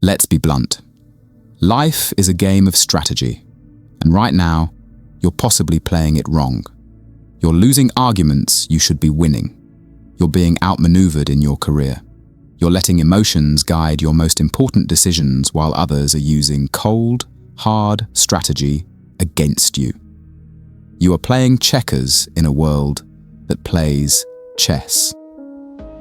Let's be blunt. Life is a game of strategy, and right now, you're possibly playing it wrong. You're losing arguments you should be winning. You're being outmaneuvered in your career. You're letting emotions guide your most important decisions while others are using cold, hard strategy against you. You are playing checkers in a world that plays chess.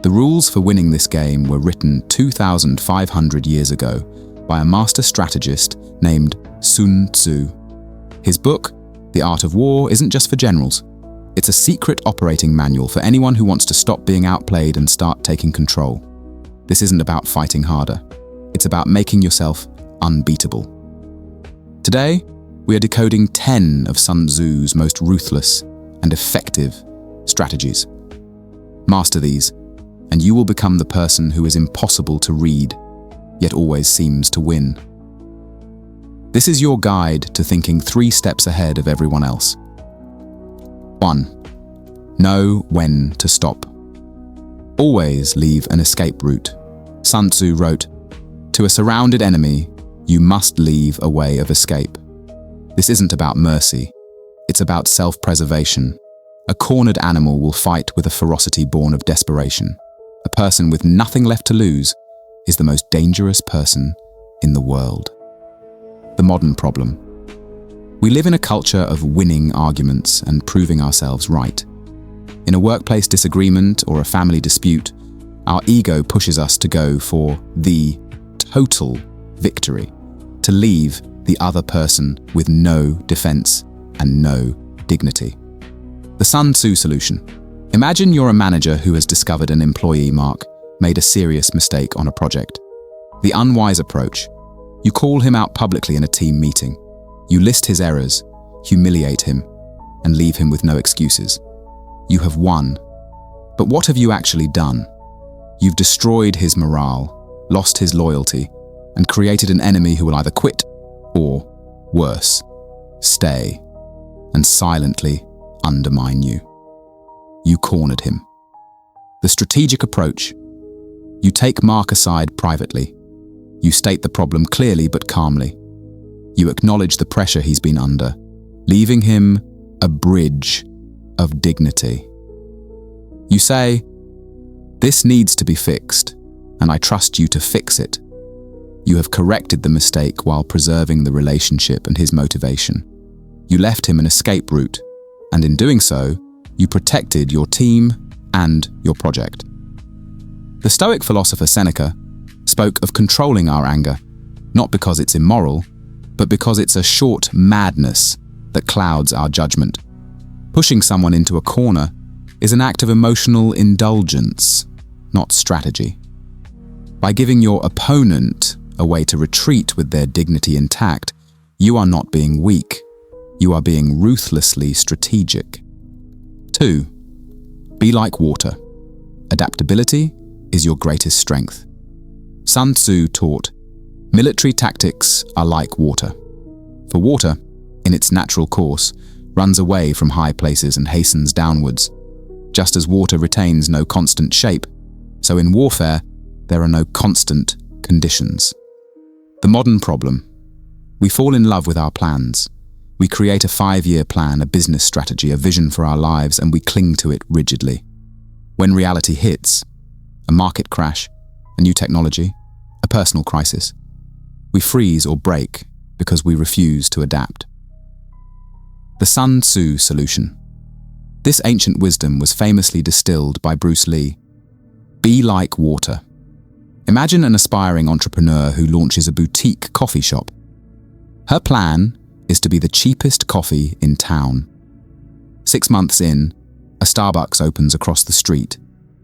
The rules for winning this game were written 2,500 years ago by a master strategist named Sun Tzu. His book, The Art of War, isn't just for generals. It's a secret operating manual for anyone who wants to stop being outplayed and start taking control. This isn't about fighting harder. It's about making yourself unbeatable. Today, we are decoding 10 of Sun Tzu's most ruthless and effective strategies. Master these, and you will become the person who is impossible to read, yet always seems to win. This is your guide to thinking 3 steps ahead of everyone else. 1. Know when to stop. Always leave an escape route. Sun Tzu wrote, "To a surrounded enemy, you must leave a way of escape." This isn't about mercy. It's about self-preservation. A cornered animal will fight with a ferocity born of desperation. A person with nothing left to lose is the most dangerous person in the world. The modern problem. We live in a culture of winning arguments and proving ourselves right. In a workplace disagreement or a family dispute, our ego pushes us to go for the total victory, to leave the other person with no defense and no dignity. The Sun Tzu solution. Imagine you're a manager who has discovered an employee, made a serious mistake on a project. The unwise approach. You call him out publicly in a team meeting. You list his errors, humiliate him, and leave him with no excuses. You have won. But what have you actually done? You've destroyed his morale, lost his loyalty, and created an enemy who will either quit or, worse, stay and silently undermine you. You cornered him. The strategic approach. You take Mark aside privately. You state the problem clearly but calmly. You acknowledge the pressure he's been under, leaving him a bridge of dignity. You say, "This needs to be fixed, and I trust you to fix it." You have corrected the mistake while preserving the relationship and his motivation. You left him an escape route, and in doing so, you protected your team and your project. The Stoic philosopher Seneca spoke of controlling our anger, not because it's immoral, but because it's a short madness that clouds our judgment. Pushing someone into a corner is an act of emotional indulgence, not strategy. By giving your opponent a way to retreat with their dignity intact, you are not being weak. You are being ruthlessly strategic. 2. Be like water. Adaptability is your greatest strength. Sun Tzu taught, military tactics are like water. For water, in its natural course, runs away from high places and hastens downwards. Just as water retains no constant shape, so in warfare, there are no constant conditions. The modern problem. We fall in love with our plans. We create a 5-year plan, a business strategy, a vision for our lives, and we cling to it rigidly. When reality hits, a market crash, a new technology, a personal crisis, we freeze or break because we refuse to adapt. The Sun Tzu solution. This ancient wisdom was famously distilled by Bruce Lee. Be like water. Imagine an aspiring entrepreneur who launches a boutique coffee shop. Her plan is to be the cheapest coffee in town. 6 months in, a Starbucks opens across the street,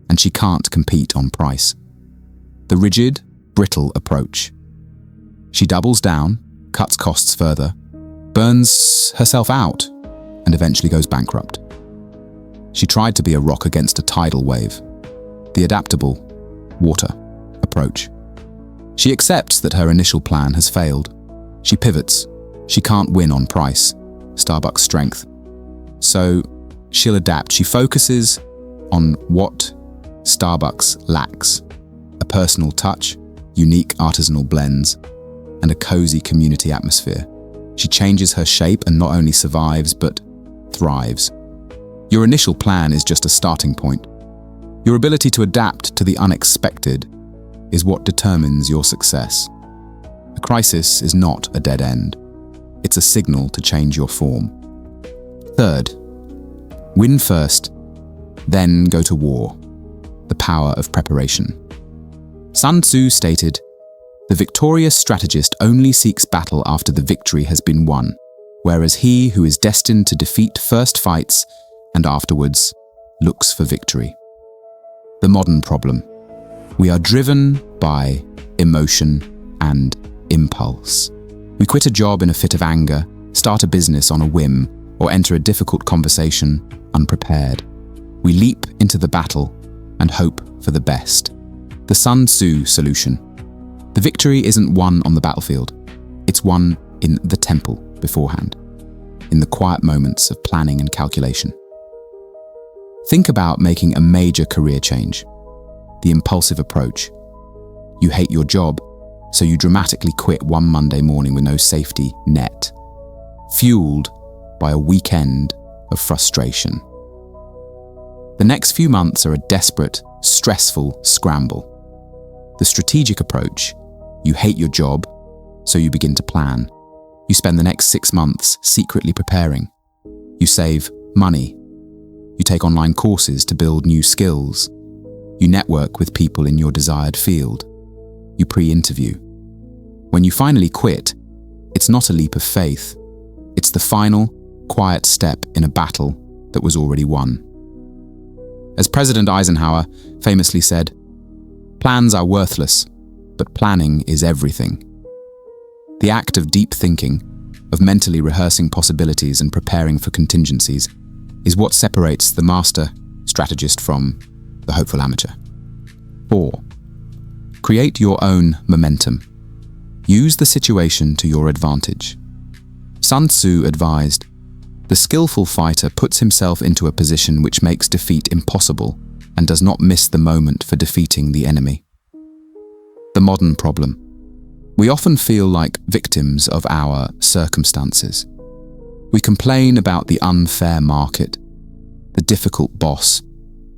and she can't compete on price. The rigid, brittle approach. She doubles down, cuts costs further, burns herself out, and eventually goes bankrupt. She tried to be a rock against a tidal wave. The adaptable, water, approach. She accepts that her initial plan has failed. She pivots. She can't win on price, Starbucks' strength. So she'll adapt. She focuses on what Starbucks lacks: a personal touch, unique artisanal blends, and a cozy community atmosphere. She changes her shape and not only survives, but thrives. Your initial plan is just a starting point. Your ability to adapt to the unexpected is what determines your success. A crisis is not a dead end. It's a signal to change your form. Third, win first, then go to war. The power of preparation. Sun Tzu stated, "The victorious strategist only seeks battle after the victory has been won, whereas he who is destined to defeat first fights and afterwards looks for victory." The modern problem. We are driven by emotion and impulse. We quit a job in a fit of anger, start a business on a whim, or enter a difficult conversation unprepared. We leap into the battle and hope for the best. The Sun Tzu solution. The victory isn't won on the battlefield. It's won in the temple beforehand, in the quiet moments of planning and calculation. Think about making a major career change. The impulsive approach. You hate your job, so you dramatically quit one Monday morning with no safety net, fueled by a weekend of frustration. The next few months are a desperate, stressful scramble. The strategic approach. You hate your job, so you begin to plan. You spend the next 6 months secretly preparing. You save money. You take online courses to build new skills. You network with people in your desired field. You pre-interview. When you finally quit, it's not a leap of faith. It's the final, quiet step in a battle that was already won. As President Eisenhower famously said, "Plans are worthless, but planning is everything." The act of deep thinking, of mentally rehearsing possibilities and preparing for contingencies, is what separates the master strategist from the hopeful amateur. 4. Create your own momentum. Use the situation to your advantage. Sun Tzu advised, "The skillful fighter puts himself into a position which makes defeat impossible and does not miss the moment for defeating the enemy." The modern problem. We often feel like victims of our circumstances. We complain about the unfair market, the difficult boss,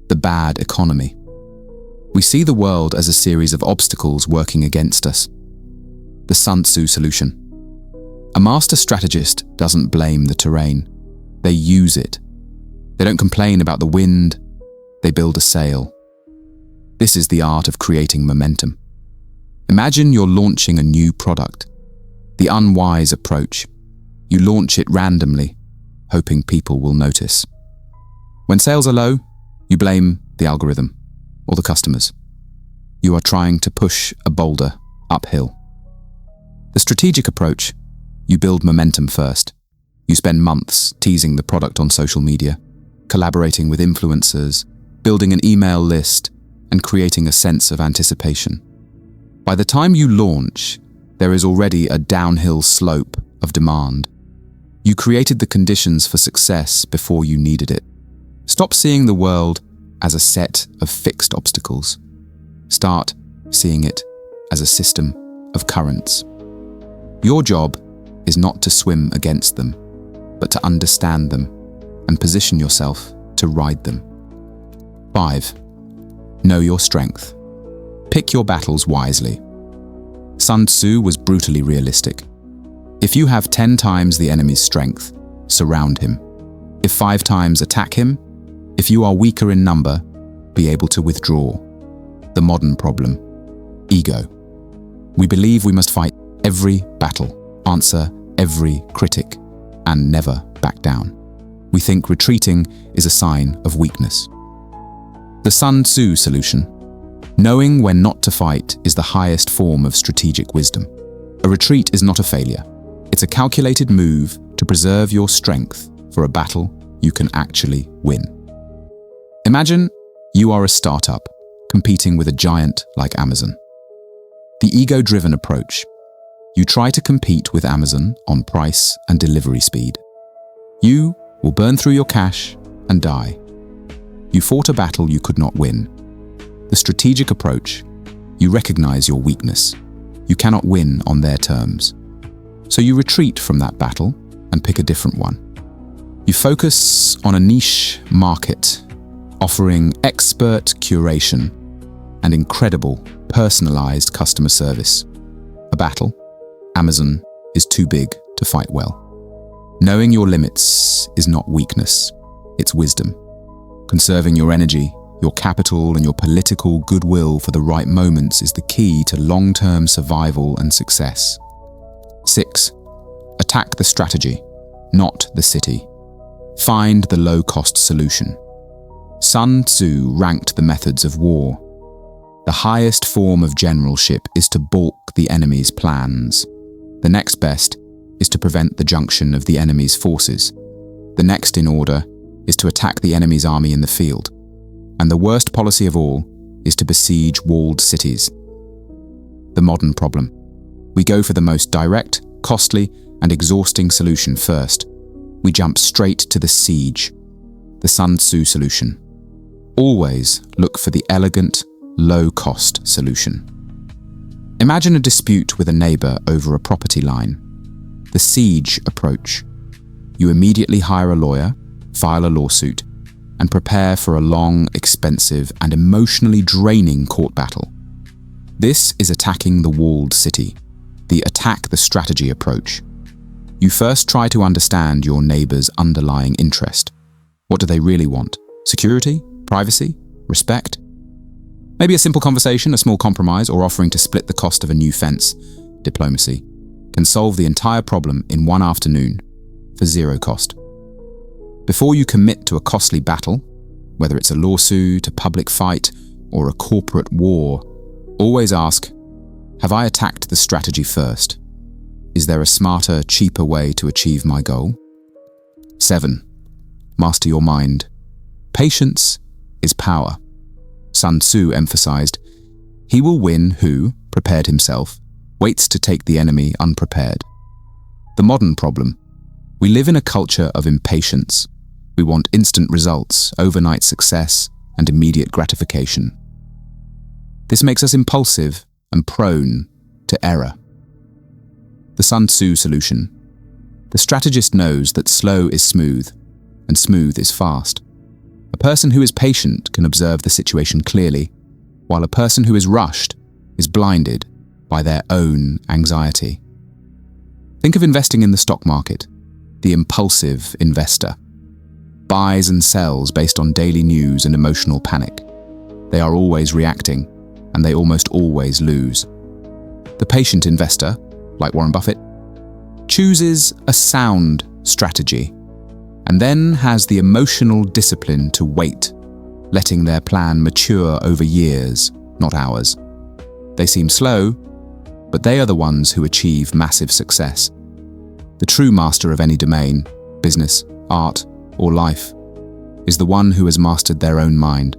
the bad economy. We see the world as a series of obstacles working against us. The Sun Tzu solution. A master strategist doesn't blame the terrain. They use it. They don't complain about the wind. They build a sail. This is the art of creating momentum. Imagine you're launching a new product. The unwise approach. You launch it randomly, hoping people will notice. When sales are low, you blame the algorithm or the customers. You are trying to push a boulder uphill. The strategic approach. You build momentum first. You spend months teasing the product on social media, collaborating with influencers, building an email list, and creating a sense of anticipation. By the time you launch, there is already a downhill slope of demand. You created the conditions for success before you needed it. Stop seeing the world as a set of fixed obstacles. Start seeing it as a system of currents. Your job is not to swim against them, but to understand them and position yourself to ride them. 5. Know your strength. Pick your battles wisely. Sun Tzu was brutally realistic. If you have 10 times the enemy's strength, surround him. If 5 times, attack him. If you are weaker in number, be able to withdraw. The modern problem. Ego. We believe we must fight every battle, answer every critic, and never back down. We think retreating is a sign of weakness. The Sun Tzu solution. Knowing when not to fight is the highest form of strategic wisdom. A retreat is not a failure. It's a calculated move to preserve your strength for a battle you can actually win. Imagine you are a startup competing with a giant like Amazon. The ego-driven approach. You try to compete with Amazon on price and delivery speed. You will burn through your cash and die. You fought a battle you could not win. The strategic approach. You recognize your weakness. You cannot win on their terms. So you retreat from that battle and pick a different one. You focus on a niche market, offering expert curation and incredible personalized customer service. A battle, Amazon, is too big to fight well. Knowing your limits is not weakness, it's wisdom. Conserving your energy, your capital, and your political goodwill for the right moments is the key to long-term survival and success. 6. Attack the strategy, not the city. Find the low-cost solution. Sun Tzu ranked the methods of war. The highest form of generalship is to balk the enemy's plans. The next best is to prevent the junction of the enemy's forces. The next in order is to attack the enemy's army in the field. And the worst policy of all is to besiege walled cities. The modern problem. We go for the most direct, costly, and exhausting solution first. We jump straight to the siege, the Sun Tzu solution. Always look for the elegant, low-cost solution. Imagine a dispute with a neighbor over a property line. The siege approach. You immediately hire a lawyer, file a lawsuit, and prepare for a long, expensive, and emotionally draining court battle. This is attacking the walled city, the attack the strategy approach. You first try to understand your neighbor's underlying interest. What do they really want? Security? Privacy? Respect? Maybe a simple conversation, a small compromise, or offering to split the cost of a new fence. Diplomacy can solve the entire problem in one afternoon for zero cost. Before you commit to a costly battle, whether it's a lawsuit, a public fight, or a corporate war, always ask, have I attacked the strategy first? Is there a smarter, cheaper way to achieve my goal? 7. Master your mind. Patience is power. Sun Tzu emphasized, he will win who, prepared himself, waits to take the enemy unprepared. The modern problem. We live in a culture of impatience. We want instant results, overnight success, and immediate gratification. This makes us impulsive and prone to error. The Sun Tzu solution. The strategist knows that slow is smooth, and smooth is fast. A person who is patient can observe the situation clearly, while a person who is rushed is blinded by their own anxiety. Think of investing in the stock market, the impulsive investor. Buys and sells based on daily news and emotional panic. They are always reacting, and they almost always lose. The patient investor, like Warren Buffett, chooses a sound strategy and then has the emotional discipline to wait, letting their plan mature over years, not hours. They seem slow, but they are the ones who achieve massive success. The true master of any domain, business, art, or life, is the one who has mastered their own mind.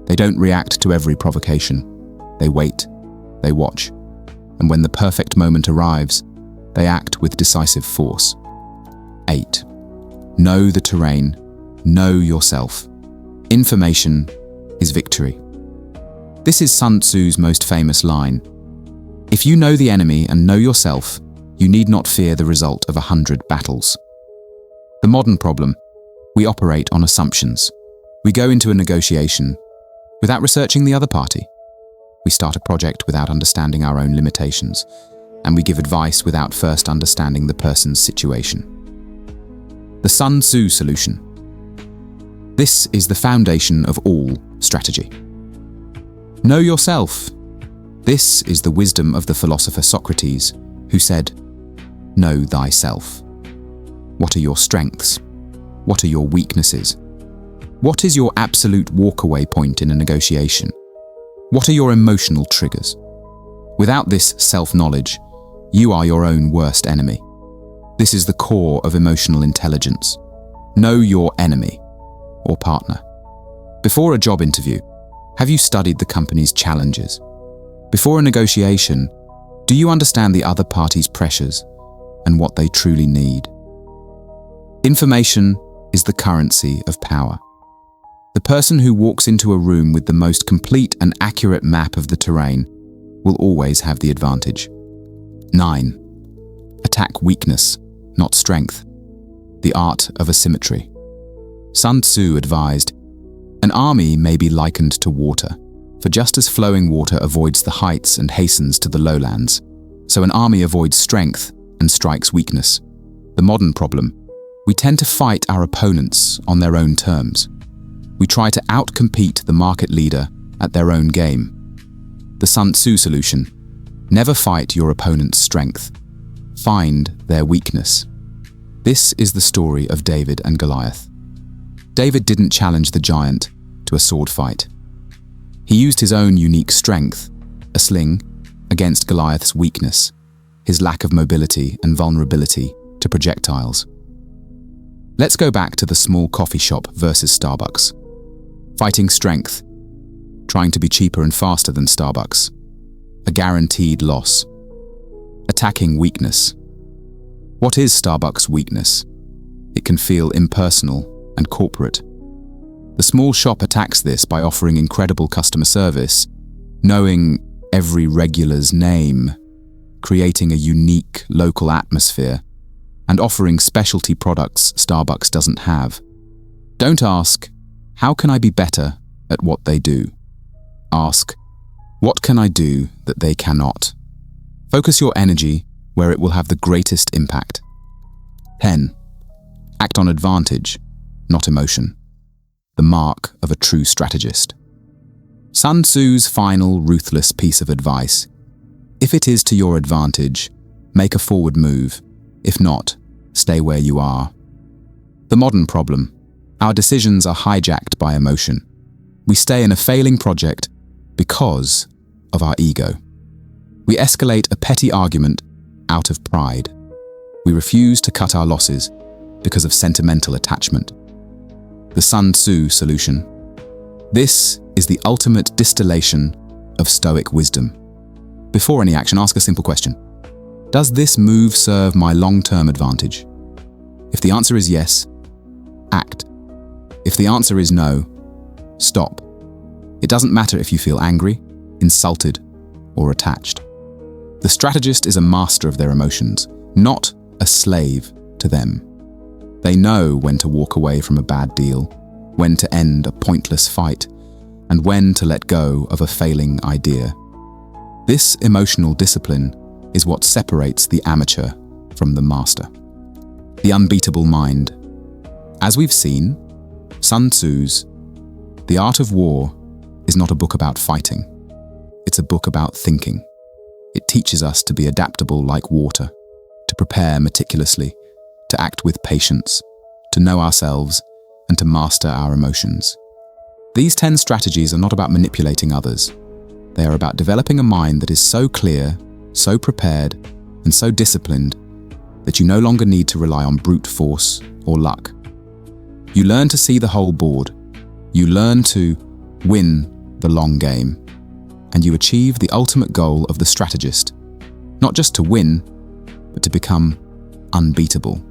They don't react to every provocation. They wait, they watch, and when the perfect moment arrives, they act with decisive force. 8. Know the terrain. Know yourself. Information is victory. This is Sun Tzu's most famous line. If you know the enemy and know yourself, you need not fear the result of 100 battles. The modern problem. We operate on assumptions. We go into a negotiation without researching the other party. We start a project without understanding our own limitations, and we give advice without first understanding the person's situation. The Sun Tzu solution. This is the foundation of all strategy. Know yourself. This is the wisdom of the philosopher Socrates, who said, know thyself. What are your strengths? What are your weaknesses? What is your absolute walkaway point in a negotiation? What are your emotional triggers? Without this self-knowledge, you are your own worst enemy. This is the core of emotional intelligence. Know your enemy or partner. Before a job interview, have you studied the company's challenges? Before a negotiation, do you understand the other party's pressures and what they truly need? Information is the currency of power. The person who walks into a room with the most complete and accurate map of the terrain will always have the advantage. 9. Attack weakness, not strength. The art of asymmetry. Sun Tzu advised, "An army may be likened to water, for just as flowing water avoids the heights and hastens to the lowlands, so an army avoids strength and strikes weakness." The modern problem: we tend to fight our opponents on their own terms. We try to outcompete the market leader at their own game. The Sun Tzu solution: never fight your opponent's strength. Find their weakness. This is the story of David and Goliath. David didn't challenge the giant to a sword fight. He used his own unique strength, a sling, against Goliath's weakness, his lack of mobility and vulnerability to projectiles. Let's go back to the small coffee shop versus Starbucks. Fighting strength, trying to be cheaper and faster than Starbucks. A guaranteed loss. Attacking weakness. What is Starbucks' weakness? It can feel impersonal and corporate. The small shop attacks this by offering incredible customer service, knowing every regular's name, creating a unique local atmosphere, and offering specialty products Starbucks doesn't have. Don't ask, "How can I be better at what they do?" Ask, "What can I do that they cannot?" Focus your energy where it will have the greatest impact. 10. Act on advantage, not emotion. The mark of a true strategist. Sun Tzu's final ruthless piece of advice: if it is to your advantage, make a forward move. If not, stay where you are. The modern problem: our decisions are hijacked by emotion. We stay in a failing project because of our ego. We escalate a petty argument out of pride. We refuse to cut our losses because of sentimental attachment. The Sun Tzu solution. This is the ultimate distillation of Stoic wisdom. Before any action, ask a simple question. Does this move serve my long-term advantage? If the answer is yes, act. If the answer is no, stop. It doesn't matter if you feel angry, insulted, or attached. The strategist is a master of their emotions, not a slave to them. They know when to walk away from a bad deal, when to end a pointless fight, and when to let go of a failing idea. This emotional discipline is what separates the amateur from the master. The unbeatable mind. As we've seen, Sun Tzu's The Art of War is not a book about fighting. It's a book about thinking. It teaches us to be adaptable like water, to prepare meticulously, to act with patience, to know ourselves, and to master our emotions. These 10 strategies are not about manipulating others. They are about developing a mind that is so clear, so prepared, and so disciplined that you no longer need to rely on brute force or luck. You learn to see the whole board. You learn to win the long game. And you achieve the ultimate goal of the strategist, not just to win, but to become unbeatable.